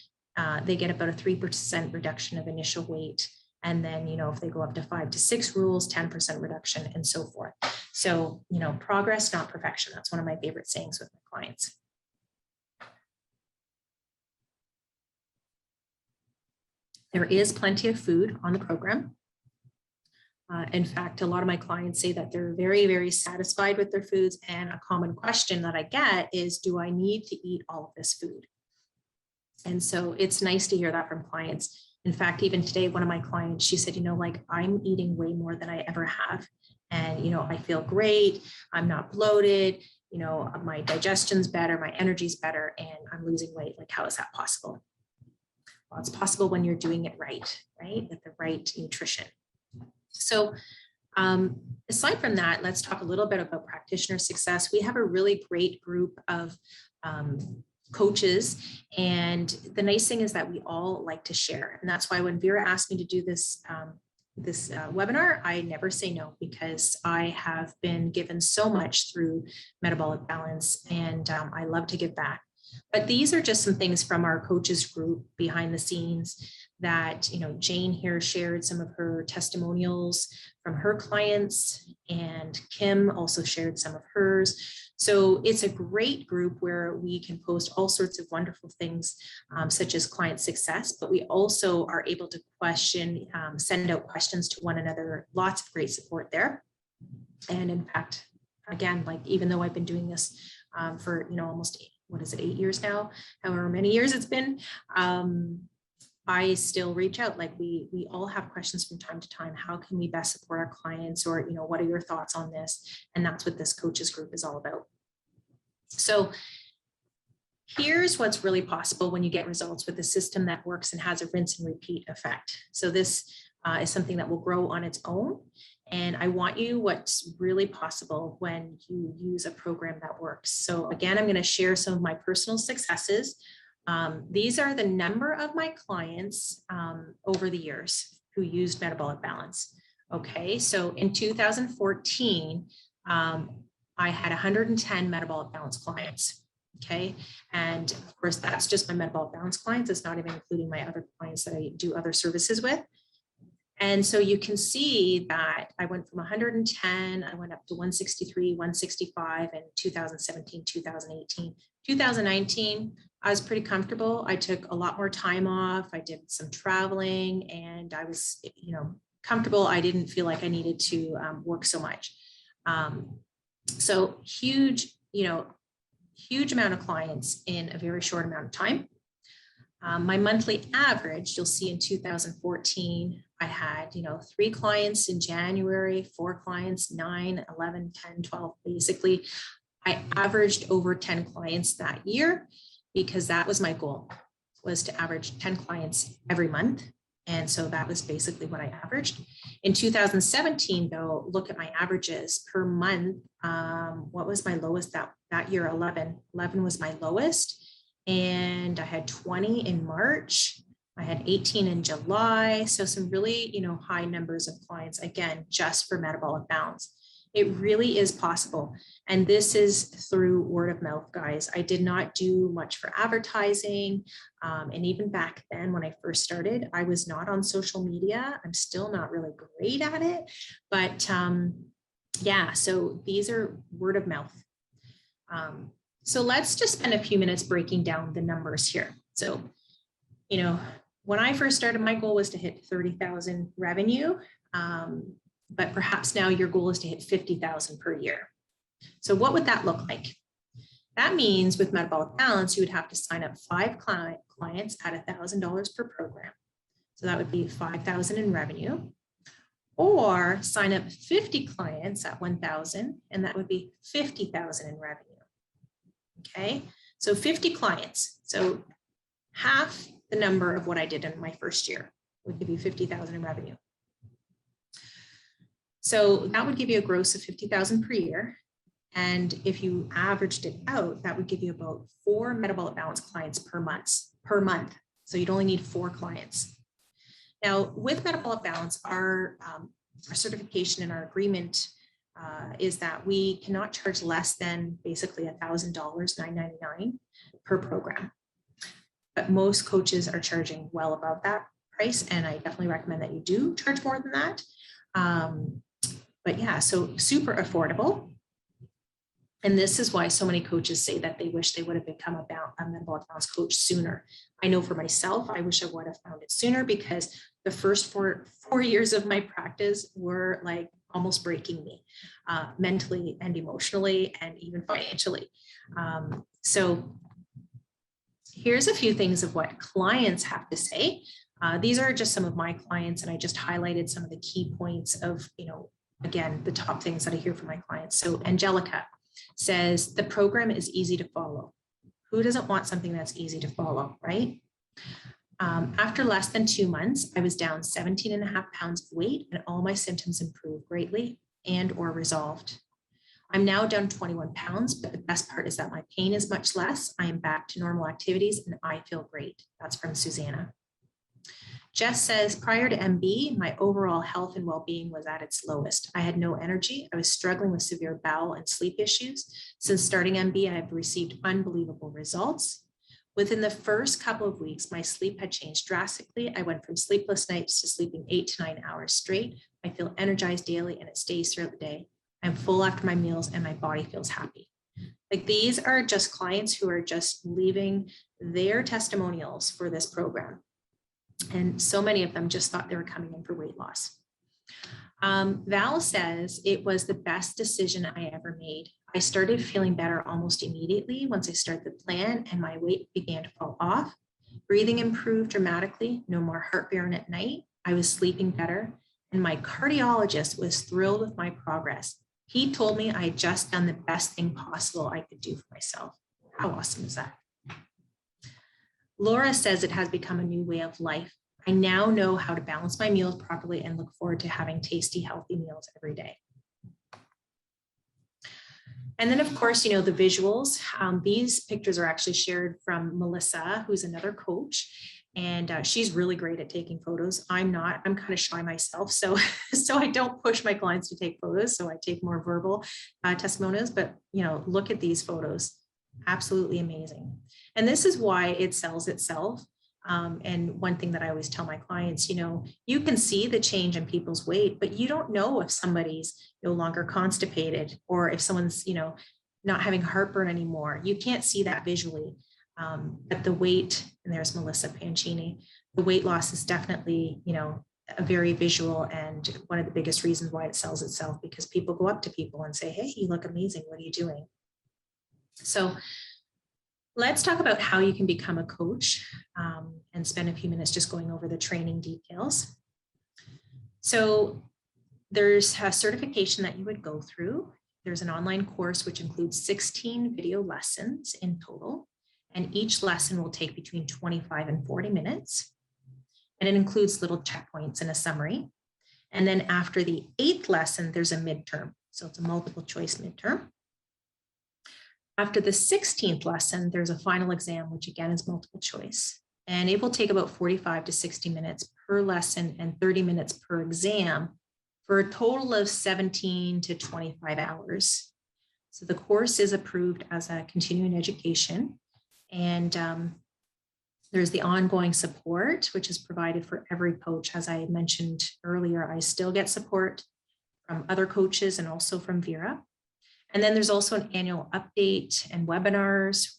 they get about a 3% reduction of initial weight. And then, if they go up to 5 to 6 rules, 10% reduction and so forth. So, progress, not perfection. That's one of my favorite sayings with my clients. There is plenty of food on the program. In fact, a lot of my clients say that they're very, very satisfied with their foods. And a common question that I get is, do I need to eat all of this food? And so it's nice to hear that from clients. In fact, even today, one of my clients, she said, I'm eating way more than I ever have. And, I feel great. I'm not bloated. My digestion's better, my energy's better, and I'm losing weight. Like, how is that possible? Well, it's possible when you're doing it right? With the right nutrition. So aside from that, let's talk a little bit about practitioner success. We have a really great group of coaches. And the nice thing is that we all like to share. And that's why when Vera asked me to do this webinar, I never say no, because I have been given so much through Metabolic Balance, and I love to give back. But these are just some things from our coaches group behind the scenes that, Jane here shared some of her testimonials from her clients, and Kim also shared some of hers. So it's a great group where we can post all sorts of wonderful things, such as client success, but we also are able to send out questions to one another, lots of great support there. And in fact, again, even though I've been doing this for, almost 8 years now, however many years it's been, I still reach out. We all have questions from time to time. How can we best support our clients? Or, what are your thoughts on this? And that's what this coaches group is all about. So here's what's really possible when you get results with a system that works and has a rinse and repeat effect. So this is something that will grow on its own. And I want you what's really possible when you use a program that works. So again, I'm going to share some of my personal successes. These are the number of my clients over the years who used Metabolic Balance. Okay, so in 2014, I had 110 Metabolic Balance clients. Okay, and of course, that's just my Metabolic Balance clients. It's not even including my other clients that I do other services with. And so you can see that I went from 110, I went up to 163, 165 in 2017, 2018. 2019, I was pretty comfortable. I took a lot more time off. I did some traveling, and I was, comfortable. I didn't feel like I needed to work so much. So huge amount of clients in a very short amount of time. My monthly average, you'll see in 2014, I had, 3 clients in January, 4 clients, 9, 11, 10, 12. Basically, I averaged over 10 clients that year, because that was my goal, was to average 10 clients every month. And so that was basically what I averaged. In 2017, though, look at my averages per month. What was my lowest that year? 11. 11 was my lowest. And I had 20 in March. I had 18 in July. So some really, high numbers of clients, again, just for Metabolic Balance. It really is possible. And this is through word of mouth, guys. I did not do much for advertising. And even back then, when I first started, I was not on social media. I'm still not really great at it. But yeah, so these are word of mouth. So let's just spend a few minutes breaking down the numbers here. So, you know, when I first started, my goal was to hit 30,000 revenue. But perhaps now your goal is to hit 50,000 per year. So what would that look like? That means with Metabolic Balance, you would have to sign up 5 clients at $1,000 per program. So that would be 5,000 in revenue, or sign up 50 clients at 1,000, and that would be 50,000 in revenue. Okay, so 50 clients. So half the number of what I did in my first year would give you 50,000 in revenue. So that would give you a gross of 50,000 per year. And if you averaged it out, that would give you about 4 Metabolic Balance clients per month. So you'd only need 4 clients. Now with Metabolic Balance, our certification and our agreement is that we cannot charge less than basically $1,000, $999 per program. But most coaches are charging well above that price. And I definitely recommend that you do charge more than that. But yeah, so super affordable. And this is why so many coaches say that they wish they would have become a metabolic balance coach sooner. I know for myself, I wish I would have found it sooner, because the first four years of my practice were like almost breaking me mentally and emotionally and even financially. So here's a few things of what clients have to say. These are just some of my clients, and I just highlighted some of the key points of, again, the top things that I hear from my clients. So Angelica says, the program is easy to follow. Who doesn't want something that's easy to follow, right? After less than 2 months, I was down 17.5 pounds of weight, and all my symptoms improved greatly and or resolved. I'm now down 21 pounds, but the best part is that my pain is much less. I am back to normal activities and I feel great. That's from Susanna. Jess says, prior to MB, my overall health and well-being was at its lowest. I had no energy. I was struggling with severe bowel and sleep issues. Since starting MB, I have received unbelievable results. Within the first couple of weeks, my sleep had changed drastically. I went from sleepless nights to sleeping 8 to 9 hours straight. I feel energized daily and it stays throughout the day. I'm full after my meals and my body feels happy. Like, these are just clients who are just leaving their testimonials for this program. And so many of them just thought they were coming in for weight loss. Val says, it was the best decision I ever made. I started feeling better almost immediately once I started the plan, and my weight began to fall off. Breathing improved dramatically, no more heartburn at night. I was sleeping better, and my cardiologist was thrilled with my progress. He told me I had just done the best thing possible I could do for myself. How awesome is that? Laura says it has become a new way of life. I now know how to balance my meals properly and look forward to having tasty, healthy meals every day. And then, of course, the visuals. These pictures are actually shared from Melissa, who's another coach, and she's really great at taking photos. I'm not. I'm kind of shy myself, so I don't push my clients to take photos. So I take more verbal testimonials. But look at these photos. Absolutely amazing. And this is why it sells itself. And one thing that I always tell my clients, you can see the change in people's weight, but you don't know if somebody's no longer constipated or if someone's, not having heartburn anymore. You can't see that visually. But the weight, and there's Melissa Pancini, the weight loss is definitely, a very visual, and one of the biggest reasons why it sells itself, because people go up to people and say, hey, you look amazing. What are you doing? So let's talk about how you can become a coach, and spend a few minutes just going over the training details. So there's a certification that you would go through. There's an online course which includes 16 video lessons in total, and each lesson will take between 25 and 40 minutes. And it includes little checkpoints and a summary. And then after the 8th lesson, there's a midterm. So it's a multiple choice midterm. After the 16th lesson, there's a final exam, which again is multiple choice. And it will take about 45 to 60 minutes per lesson and 30 minutes per exam for a total of 17 to 25 hours. So the course is approved as a continuing education, and there's the ongoing support, which is provided for every coach. As I mentioned earlier, I still get support from other coaches and also from Vera. And then there's also an annual update and webinars.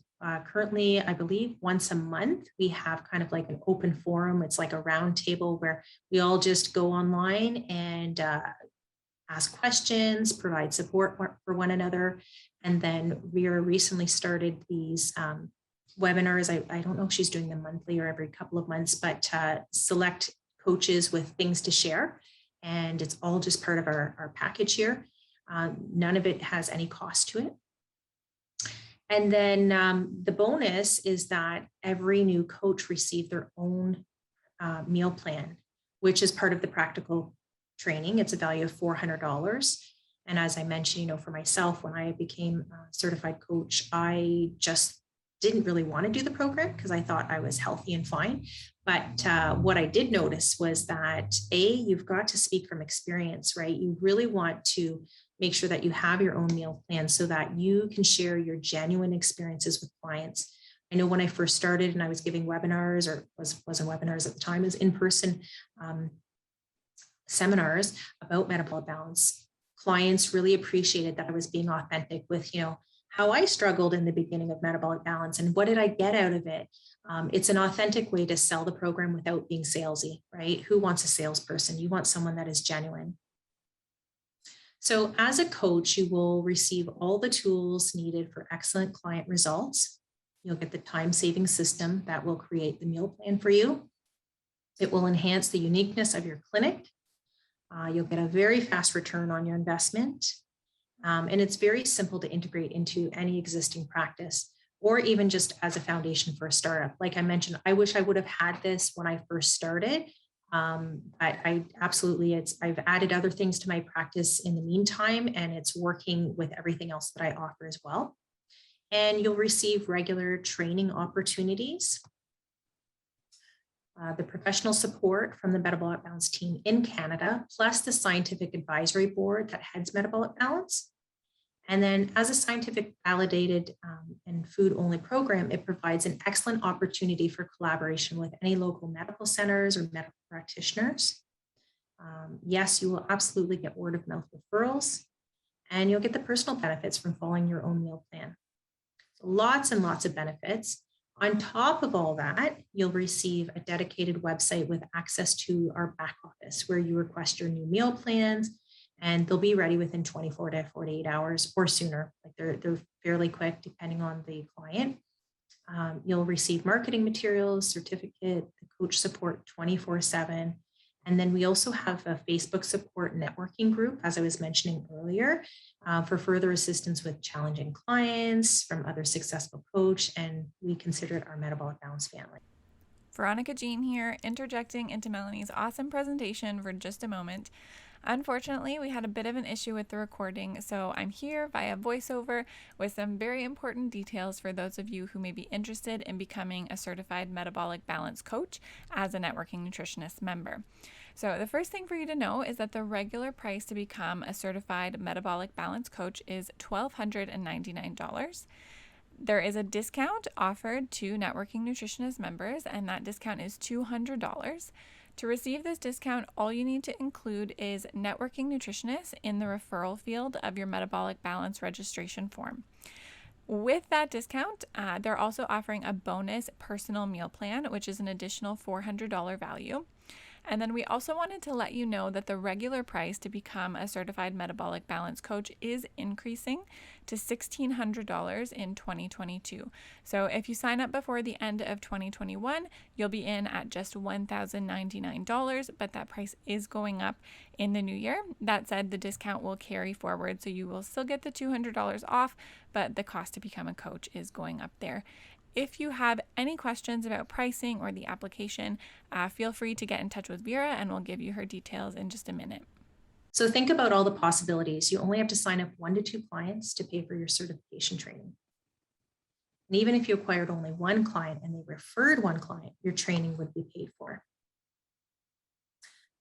Currently, I believe once a month, we have kind of like an open forum. It's like a round table where we all just go online and ask questions, provide support for one another. And then Vera recently started these webinars. I don't know if she's doing them monthly or every couple of months, but select coaches with things to share. And it's all just part of our package here. None of it has any cost to it. And then the bonus is that every new coach received their own meal plan, which is part of the practical training. It's a value of $400. And as I mentioned, for myself, when I became a certified coach, I just didn't really want to do the program because I thought I was healthy and fine. But what I did notice was that you've got to speak from experience, right? You really want to make sure that you have your own meal plan so that you can share your genuine experiences with clients. I know when I first started and I was giving webinars, or wasn't webinars at the time, it was in-person seminars about metabolic balance. Clients really appreciated that I was being authentic with, how I struggled in the beginning of metabolic balance and what did I get out of it. It's an authentic way to sell the program without being salesy, right? Who wants a salesperson? You want someone that is genuine. So as a coach, you will receive all the tools needed for excellent client results. You'll get the time-saving system that will create the meal plan for you. It will enhance the uniqueness of your clinic. You'll get a very fast return on your investment. And it's very simple to integrate into any existing practice, or even just as a foundation for a startup. Like I mentioned, I wish I would have had this when I first started. I absolutely, I've added other things to my practice in the meantime, and it's working with everything else that I offer as well. And you'll receive regular training opportunities. The professional support from the Metabolic Balance team in Canada, plus the scientific advisory board that heads Metabolic Balance. And then as a scientific validated and food only program, it provides an excellent opportunity for collaboration with any local medical centers or medical practitioners. Yes, you will absolutely get word of mouth referrals, and you'll get the personal benefits from following your own meal plan. So lots and lots of benefits. On top of all that, you'll receive a dedicated website with access to our back office where you request your new meal plans, and they'll be ready within 24 to 48 hours or sooner. Like they're fairly quick depending on the client. You'll receive marketing materials, certificate, the coach support 24/7. And then we also have a Facebook support networking group, as I was mentioning earlier, for further assistance with challenging clients from other successful coach, and we consider it our Metabolic Balance family. Veronica Jean here, interjecting into Melanie's awesome presentation for just a moment. Unfortunately, we had a bit of an issue with the recording, so I'm here via voiceover with some very important details for those of you who may be interested in becoming a certified metabolic balance coach as a networking nutritionist member. So the first thing for you to know is that the regular price to become a certified metabolic balance coach is $1,299. There is a discount offered to networking nutritionist members, and that discount is $200. To receive this discount, all you need to include is networking nutritionist in the referral field of your metabolic balance registration form. With that discount, they're also offering a bonus personal meal plan, which is an additional $400 value. And then we also wanted to let you know that the regular price to become a certified metabolic balance coach is increasing to $1,600 in 2022. So if you sign up before the end of 2021, you'll be in at just $1,099, but that price is going up in the new year. That said, the discount will carry forward, so you will still get the $200 off, but the cost to become a coach is going up there. If you have any questions about pricing or the application, feel free to get in touch with Vera and we'll give you her details in just a minute. So think about all the possibilities. You only have to sign up 1 to 2 clients to pay for your certification training. And even if you acquired only 1 client and they referred 1 client, your training would be paid for.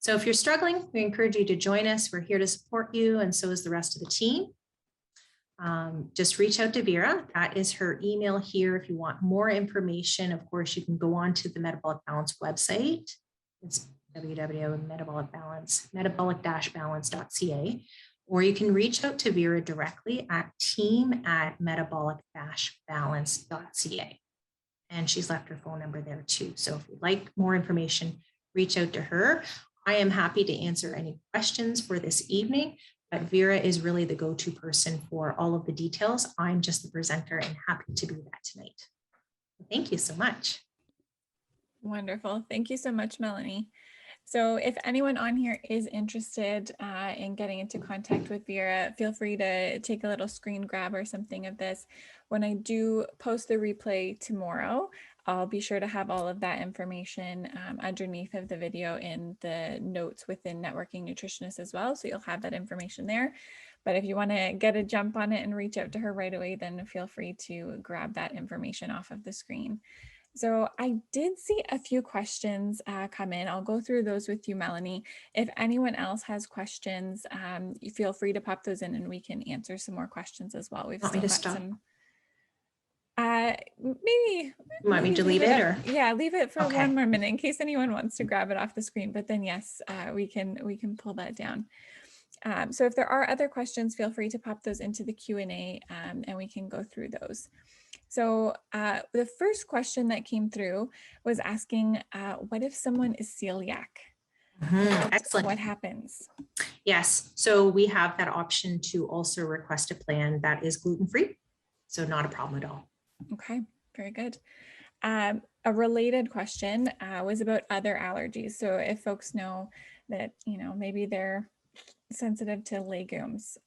So if you're struggling, we encourage you to join us. We're here to support you, and so is the rest of the team. Just reach out to Vera. That is her email here. If you want more information, of course, you can go on to the Metabolic Balance website. It's metabolic-balance.ca, or you can reach out to Vera directly at team@metabolic-balance.ca. And she's left her phone number there too. So if you'd like more information, reach out to her. I am happy to answer any questions for this evening, but Vera is really the go-to person for all of the details. I'm just the presenter and happy to be that tonight. Thank you so much. Wonderful. Thank you so much, Melanie. So if anyone on here is interested in getting into contact with Vera, feel free to take a little screen grab or something of this. When I do post the replay tomorrow, I'll be sure to have all of that information underneath of the video in the notes within Networking Nutritionist as well. So you'll have that information there. But if you want to get a jump on it and reach out to her right away, then feel free to grab that information off of the screen. So I did see a few questions come in. I'll go through those with you, Melanie. If anyone else has questions, you feel free to pop those in and we can answer some more questions as well. We've still got some. Maybe. You want me to leave it or? Yeah, leave it for one more minute in case anyone wants to grab it off the screen. But then yes, we can pull that down. So if there are other questions, feel free to pop those into the Q&A and we can go through those. So the first question that came through was asking, what if someone is celiac? Excellent. What happens? Yes, so we have that option to also request a plan that is gluten-free, so not a problem at all. Okay, very good. A related question was about other allergies. So if folks know that, maybe they're sensitive to legumes,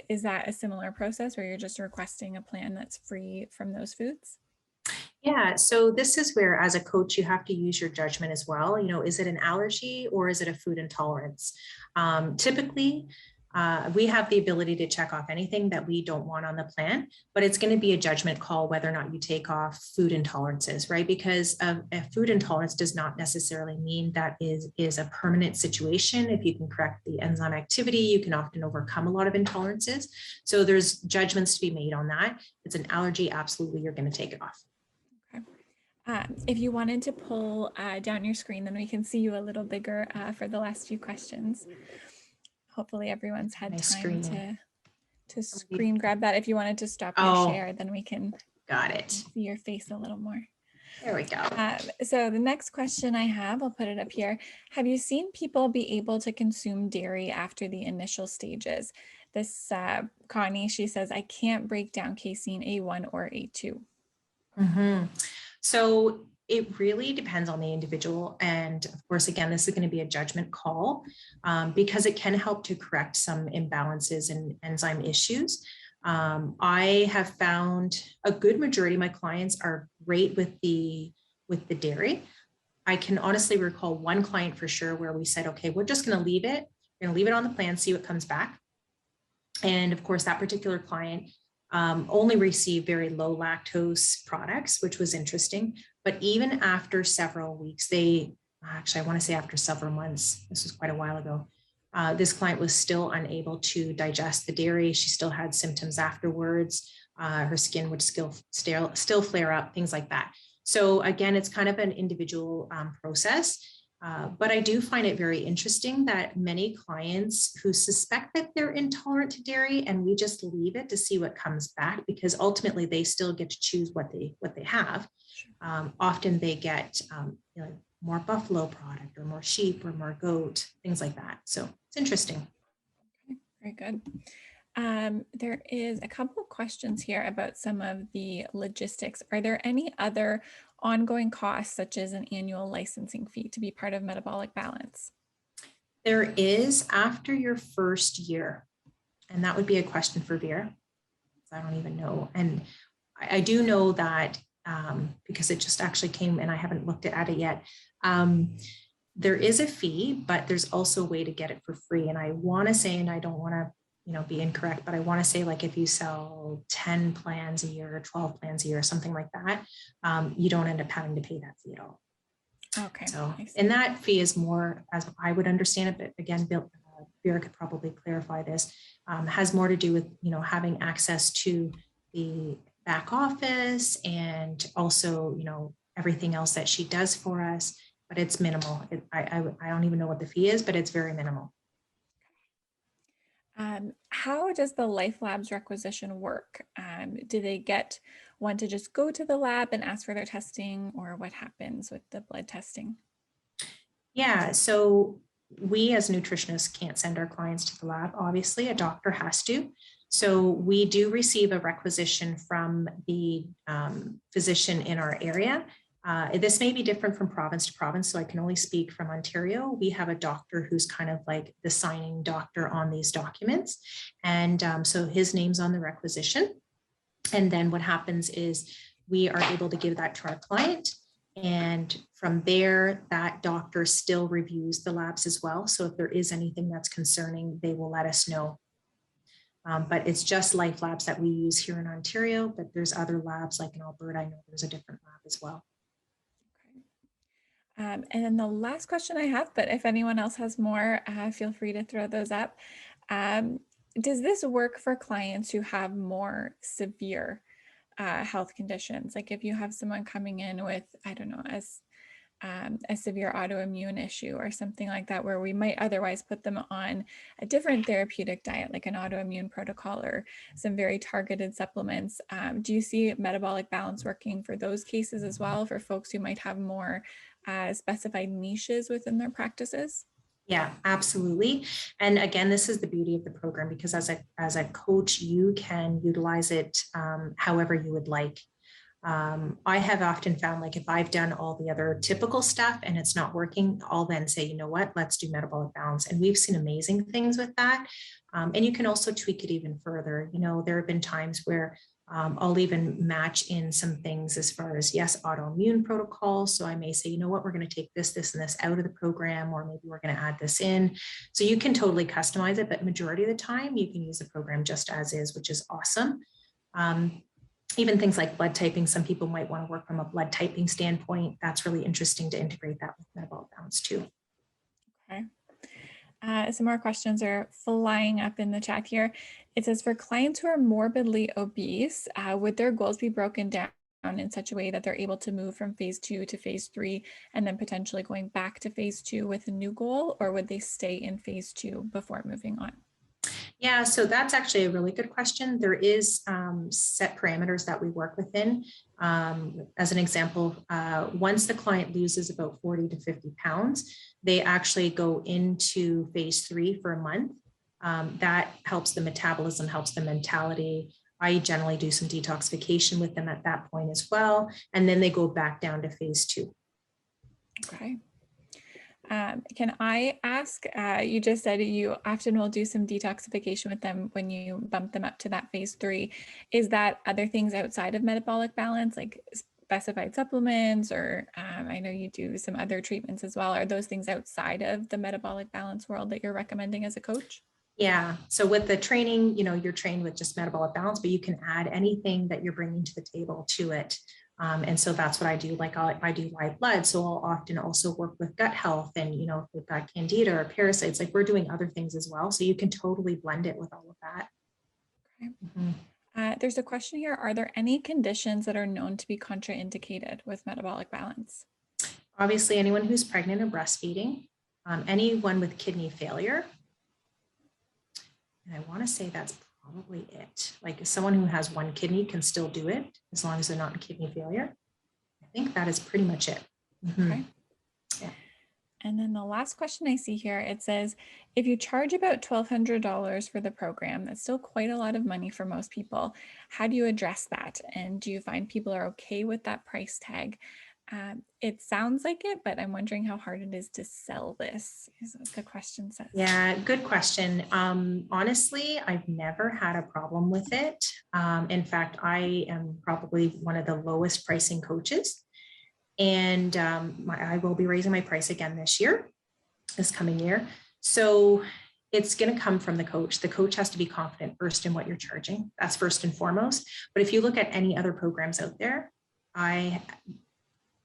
is that a similar process where you're just requesting a plan that's free from those foods? Yeah, so this is where as a coach, you have to use your judgment as well. Is it an allergy or is it a food intolerance? Typically, we have the ability to check off anything that we don't want on the plan, but it's going to be a judgment call whether or not you take off food intolerances, right? Because a food intolerance does not necessarily mean that is a permanent situation. If you can correct the enzyme activity, you can often overcome a lot of intolerances. So there's judgments to be made on that. If it's an allergy, absolutely, you're going to take it off. Okay. If you wanted to pull down your screen, then we can see you a little bigger for the last few questions. Hopefully everyone's had time to screen grab that. If you wanted to stop your share, then we can see your face a little more. There we go. So the next question I have, I'll put it up here. Have you seen people be able to consume dairy after the initial stages? This Connie, she says, I can't break down casein A1 or A2. So it really depends on the individual. And of course, again, this is going to be a judgment call because it can help to correct some imbalances and enzyme issues. I have found a good majority of my clients are great with the dairy. I can honestly recall one client for sure where we said, okay, we're just going to leave it. We're going to leave it on the plan, see what comes back. And of course, that particular client only received very low lactose products, which was interesting. But even after several weeks, I want to say after several months, this was quite a while ago, this client was still unable to digest the dairy. She still had symptoms afterwards. Her skin would still flare up, things like that. So again, it's kind of an individual process. But I do find it very interesting that many clients who suspect that they're intolerant to dairy, and we just leave it to see what comes back, because ultimately they still get to choose what they have. Often they get more buffalo product or more sheep or more goat, things like that. So it's interesting. Okay, very good. There is a couple of questions here about some of the logistics. Are there any other ongoing costs, such as an annual licensing fee, to be part of Metabolic Balance? There is after your first year, and that would be a question for Vera. I don't even know. And I do know that because it just actually came and I haven't looked at it yet. There is a fee, but there's also a way to get it for free. And I want to say, and I don't want to be incorrect, but I want to say, like, if you sell 10 plans a year or 12 plans a year or something like that, you don't end up having to pay that fee at all. Okay. So, I see. and that fee is more, as I would understand it, but again, Vera could probably clarify this, has more to do with, having access to the back office and also, everything else that she does for us, but it's minimal. I don't even know what the fee is, but it's very minimal. How does the Life Labs requisition work? Do they get one to just go to the lab and ask for their testing, or what happens with the blood testing? Yeah, so we as nutritionists can't send our clients to the lab. Obviously, a doctor has to. So we do receive a requisition from the physician in our area. This may be different from province to province, so I can only speak from Ontario. We have a doctor who's kind of like the signing doctor on these documents. And so his name's on the requisition. And then what happens is we are able to give that to our client. And from there, that doctor still reviews the labs as well. So if there is anything that's concerning, they will let us know. But it's just Life Labs that we use here in Ontario, but there's other labs like in Alberta. I know there's a different lab as well. And then the last question I have, but if anyone else has more, feel free to throw those up. Does this work for clients who have more severe health conditions? Like if you have someone coming in with, I don't know, a severe autoimmune issue or something like that, where we might otherwise put them on a different therapeutic diet, like an autoimmune protocol or some very targeted supplements. Do you see metabolic balance working for those cases as well, for folks who might have more specified niches within their practices? Yeah, absolutely. And again, this is the beauty of the program, because as a coach, you can utilize it however you would like. I have often found, like, if I've done all the other typical stuff and it's not working, I'll then say, you know what, let's do metabolic balance. And we've seen amazing things with that. And you can also tweak it even further. There have been times where I'll even match in some things as far as, yes, autoimmune protocols. So I may say, you know what, we're going to take this, this, and this out of the program, or maybe we're going to add this in. So you can totally customize it, but majority of the time you can use the program just as is, which is awesome. Even things like blood typing, some people might want to work from a blood typing standpoint. That's really interesting to integrate that with metabolic balance too. Okay. Some more questions are flying up in the chat here. It says, for clients who are morbidly obese, would their goals be broken down in such a way that they're able to move from phase 2 to phase 3 and then potentially going back to phase 2 with a new goal, or would they stay in phase 2 before moving on? Yeah, so that's actually a really good question. There is set parameters that we work within. As an example, once the client loses about 40 to 50 pounds, they actually go into phase 3 for a month. That helps the metabolism, helps the mentality. I generally do some detoxification with them at that point as well. And then they go back down to phase 2. Okay. Can I ask, you just said you often will do some detoxification with them when you bump them up to that phase 3. Is that other things outside of metabolic balance, like specified supplements, or I know you do some other treatments as well. Are those things outside of the metabolic balance world that you're recommending as a coach? Yeah. So with the training, you're trained with just metabolic balance, but you can add anything that you're bringing to the table to it. And so that's what I do. Like I do live blood. So I'll often also work with gut health, and, if we've got candida or parasites, like we're doing other things as well. So you can totally blend it with all of that. Okay. There's a question here. Are there any conditions that are known to be contraindicated with metabolic balance? Obviously, anyone who's pregnant or breastfeeding, anyone with kidney failure. And I want to say that's probably it. Like someone who has one kidney can still do it as long as they're not in kidney failure. I think that is pretty much it. Okay. Yeah. And then the last question I see here, it says, if you charge about $1,200 for the program, that's still quite a lot of money for most people. How do you address that? And do you find people are okay with that price tag? It sounds like it, but I'm wondering how hard it is to sell this, is what the question says. Yeah, good question. Honestly, I've never had a problem with it. In fact, I am probably one of the lowest pricing coaches. And I will be raising my price again this coming year. So it's going to come from the coach. The coach has to be confident first in what you're charging. That's first and foremost. But if you look at any other programs out there,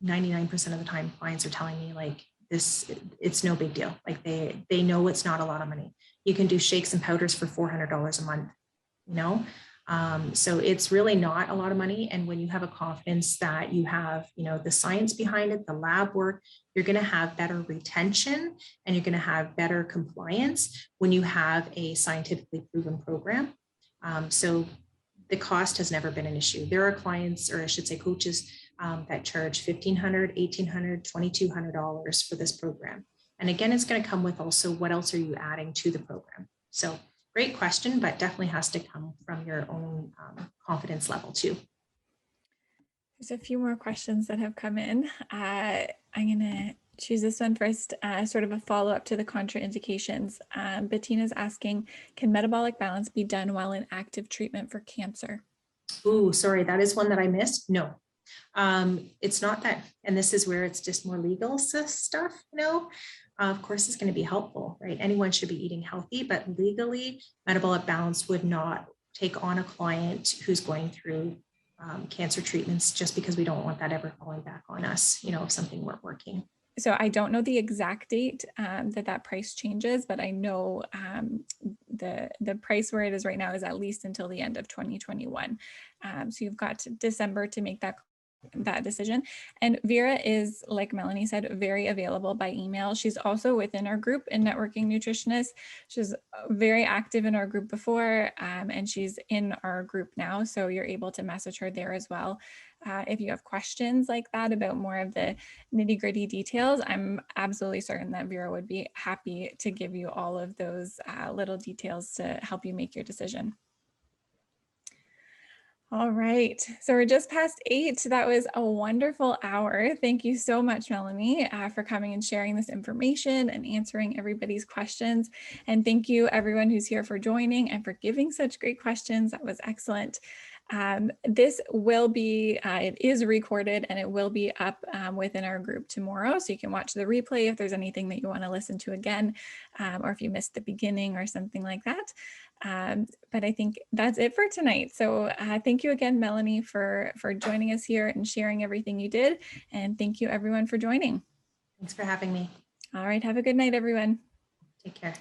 99% of the time clients are telling me like this, it's no big deal. Like they know it's not a lot of money. You can do shakes and powders for $400 a month, you know? So it's really not a lot of money. And when you have a confidence that you have, you know, the science behind it, the lab work, you're going to have better retention and you're going to have better compliance when you have a scientifically proven program. So the cost has never been an issue. There are clients, or I should say coaches, that charge $1,500, $1,800, $2,200 for this program. And again, it's going to come with also what else are you adding to the program? So great question, but definitely has to come from your own confidence level too. There's a few more questions that have come in. I'm going to choose this one first, sort of a follow-up to the contraindications. Bettina's asking, can metabolic balance be done while in active treatment for cancer? Ooh, sorry, that is one that I missed. No, it's not that, and this is where it's just more legal stuff, you know. Of course, it's going to be helpful, right? Anyone should be eating healthy, but legally, metabolic balance would not take on a client who's going through cancer treatments just because we don't want that ever falling back on us, you know, if something weren't working. So I don't know the exact date that price changes, but I know the price where it is right now is at least until the end of 2021. So you've got December to make that decision. And Vera is, like Melanie said, very available by email. She's also within our group in Networking Nutritionists. She's very active in our group before, and she's in our group now. So you're able to message her there as well. If you have questions like that about more of the nitty gritty details, I'm absolutely certain that Vera would be happy to give you all of those little details to help you make your decision. All right, so we're just past 8. That was a wonderful hour. Thank you so much, Melanie, for coming and sharing this information and answering everybody's questions. And thank you everyone who's here for joining and for giving such great questions. That was excellent. This will be, it is recorded and it will be up within our group tomorrow. So you can watch the replay if there's anything that you want to listen to again, or if you missed the beginning or something like that. But I think that's it for tonight. So thank you again, Melanie, for joining us here and sharing everything you did. And thank you everyone for joining. Thanks for having me. All right. Have a good night, everyone. Take care.